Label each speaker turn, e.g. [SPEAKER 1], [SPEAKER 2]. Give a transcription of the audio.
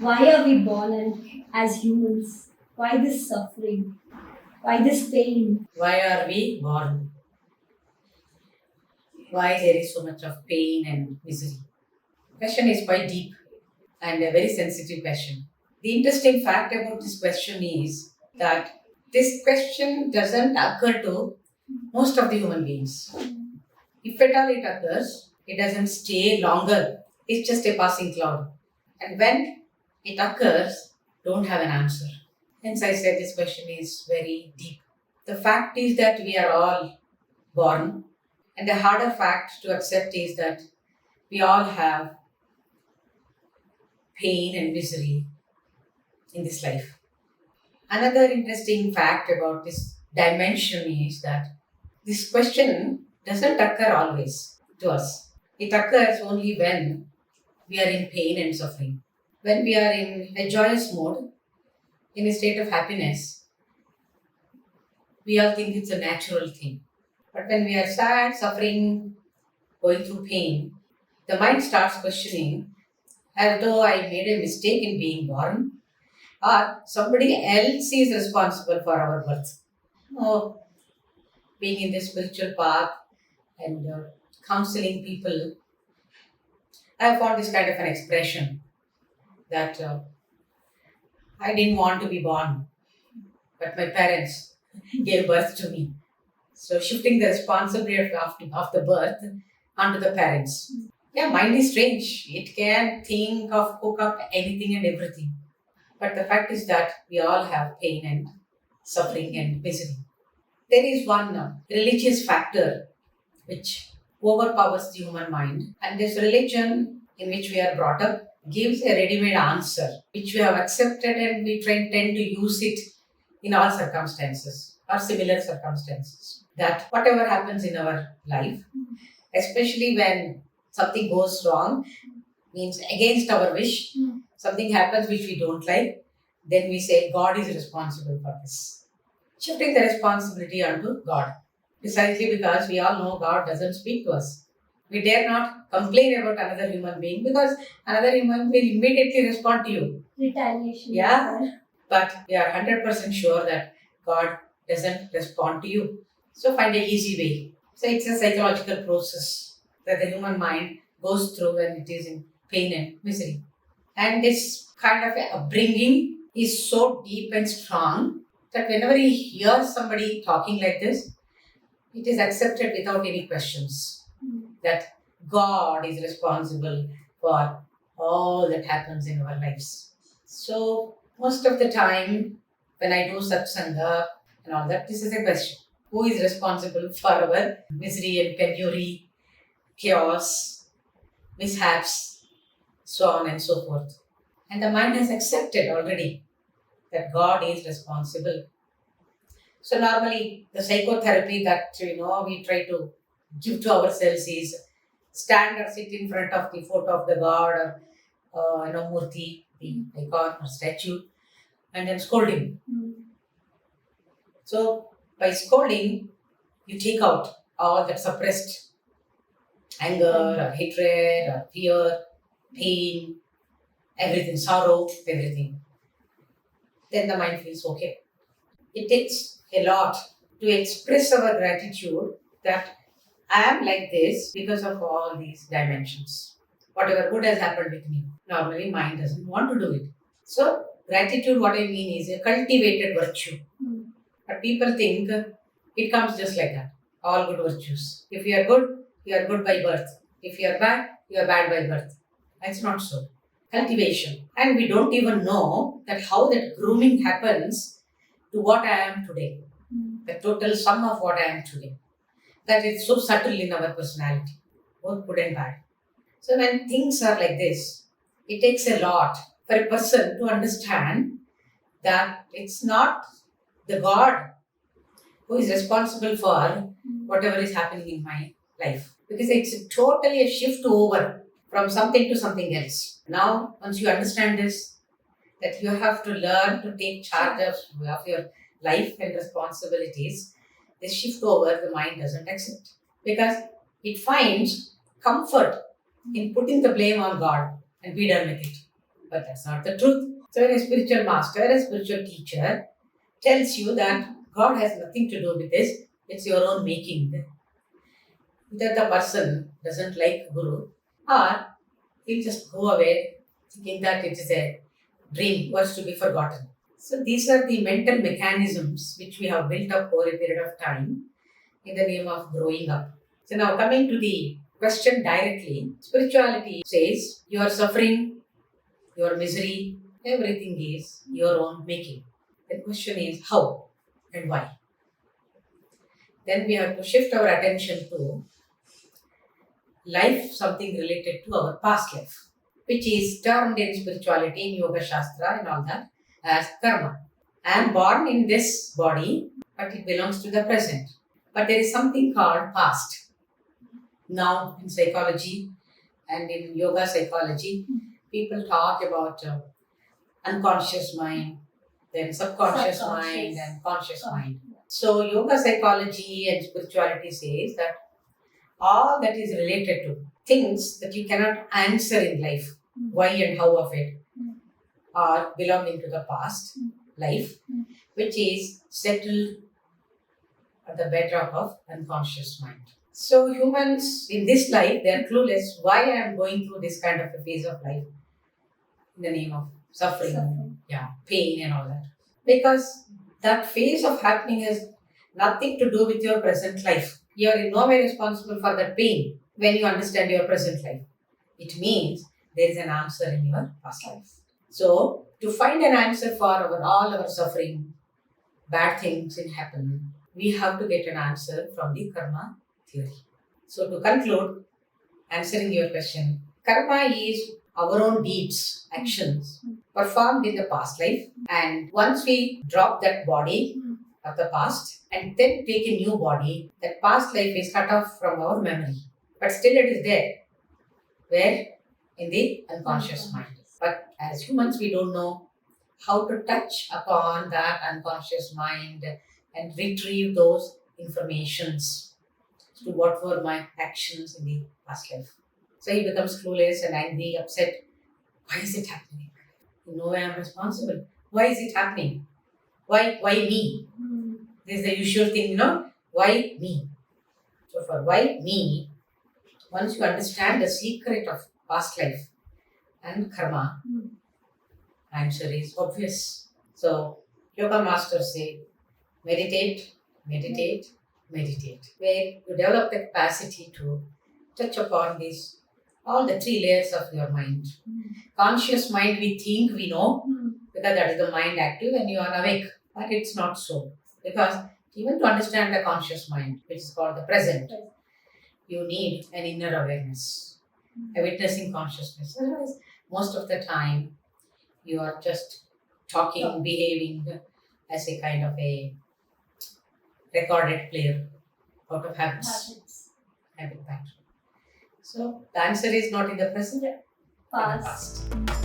[SPEAKER 1] Why are we born as humans? Why this suffering? Why this pain?
[SPEAKER 2] Why are we born? Why there is so much of pain and misery? The question is quite deep and a very sensitive question. The interesting fact about this question is that this question doesn't occur to most of the human beings. If at all it occurs, it doesn't stay longer. It's just a passing cloud. And when it occurs, don't have an answer. Hence I said this question is very deep. The fact is that we are all born, and the harder fact to accept is that we all have pain and misery in this life. Another interesting fact about this dimension is that this question doesn't occur always to us. It occurs only when we are in pain and suffering. When we are in a joyous mode, in a state of happiness, we all think it's a natural thing. But when we are sad, suffering, going through pain, the mind starts questioning as though I made a mistake in being born, or somebody else is responsible for our birth. Oh, being in this spiritual path and counseling people, I have found this kind of an expression that I didn't want to be born, but my parents gave birth to me. So shifting the responsibility of the birth onto the parents. Yeah, mind is strange. It can think of, cook up anything and everything. But the fact is that we all have pain and suffering and misery. There is one religious factor which overpowers the human mind, and this religion in which we are brought up gives a ready-made answer which we have accepted, and we tend to use it in all circumstances or similar circumstances. That whatever happens in our life, especially when something goes wrong, means against our wish, something happens which we don't like, then we say God is responsible for this. Shifting the responsibility onto God. Precisely because we all know God doesn't speak to us. We dare not complain about another human being because another human will immediately respond to you.
[SPEAKER 1] Retaliation.
[SPEAKER 2] Yeah. But we are 100% sure that God doesn't respond to you. So find an easy way. So it's a psychological process that the human mind goes through when it is in pain and misery. And this kind of upbringing is so deep and strong that whenever you hear somebody talking like this, it is accepted without any questions that God is responsible for all that happens in our lives. So most of the time when I do satsanga and all that, this is a question. Who is responsible for our misery and penury, chaos, mishaps, so on and so forth? And the mind has accepted already that God is responsible. So normally the psychotherapy that we try to give to ourselves is stand or sit in front of the photo of the God or Murti, the icon or statue, and then scold him. So by scolding, you take out all that suppressed anger or hatred or fear, pain, everything, sorrow, everything. Then the mind feels okay. It takes a lot to express our gratitude that I am like this because of all these dimensions. Whatever good has happened with me, normally mind doesn't want to do it. So gratitude, what I mean, is a cultivated virtue. But people think it comes just like that. All good virtues. If you are good by birth. If you are bad by birth. That's not so. Cultivation. And we don't even know that how that grooming happens to what I am today. The total sum of what I am today. That is so subtle in our personality, both good and bad. So when things are like this, it takes a lot for a person to understand that it's not the God who is responsible for whatever is happening in my life. Because it's totally a shift over from something to something else. Now, once you understand this, that you have to learn to take charge of your life and responsibilities, this shift over the mind doesn't accept. Because it finds comfort in putting the blame on God and be done with it. But that's not the truth. So when a spiritual master, a spiritual teacher tells you that God has nothing to do with this, it's your own making. Either the person doesn't like Guru, or he'll just go away thinking that it is a dream, was to be forgotten. So these are the mental mechanisms which we have built up over a period of time in the name of growing up. So now coming to the question directly, spirituality says your suffering, your misery, everything is your own making. The question is how and why. Then we have to shift our attention to life, something related to our past life, which is termed in spirituality, in Yoga Shastra and all that, as karma. I am born in this body, but it belongs to the present. But there is something called past. Now, in psychology and in yoga psychology, people talk about unconscious mind, then subconscious mind, and conscious mind. So, yoga psychology and spirituality says that all that is related to things that you cannot answer in life, why and how of it, are belonging to the past life, which is settled at the bedrock of unconscious mind. So humans in this life, they are clueless why I am going through this kind of a phase of life in the name of suffering. Pain and all that. Because that phase of happening has nothing to do with your present life. You are in no way responsible for that pain when you understand your present life. It means there is an answer in your past life. So, to find an answer for all our suffering, bad things in happen, we have to get an answer from the karma theory. So, to conclude, answering your question, karma is our own deeds, actions performed in the past life, and once we drop that body of the past and then take a new body, that past life is cut off from our memory. But still it is there. Where? In the unconscious mind. But as humans, we don't know how to touch upon that unconscious mind and retrieve those informations to what were my actions in the past life. So he becomes clueless and angry, upset. Why is it happening? In no way I'm responsible. Why is it happening? Why me? This is the usual thing, why me? So for why me, once you understand the secret of past life and karma, answer is obvious. So yoga masters say, meditate, meditate, meditate. Where you develop the capacity to touch upon this, all the three layers of your mind. Conscious mind, we think we know, because that is the mind active and you are awake. But it's not so. Because even to understand the conscious mind, which is called the present, you need an inner awareness, a witnessing consciousness. Otherwise, most of the time, you are just talking, behaving as a kind of a recorded player out of habits. Habit pattern. So, the answer is not in the present, but in the past.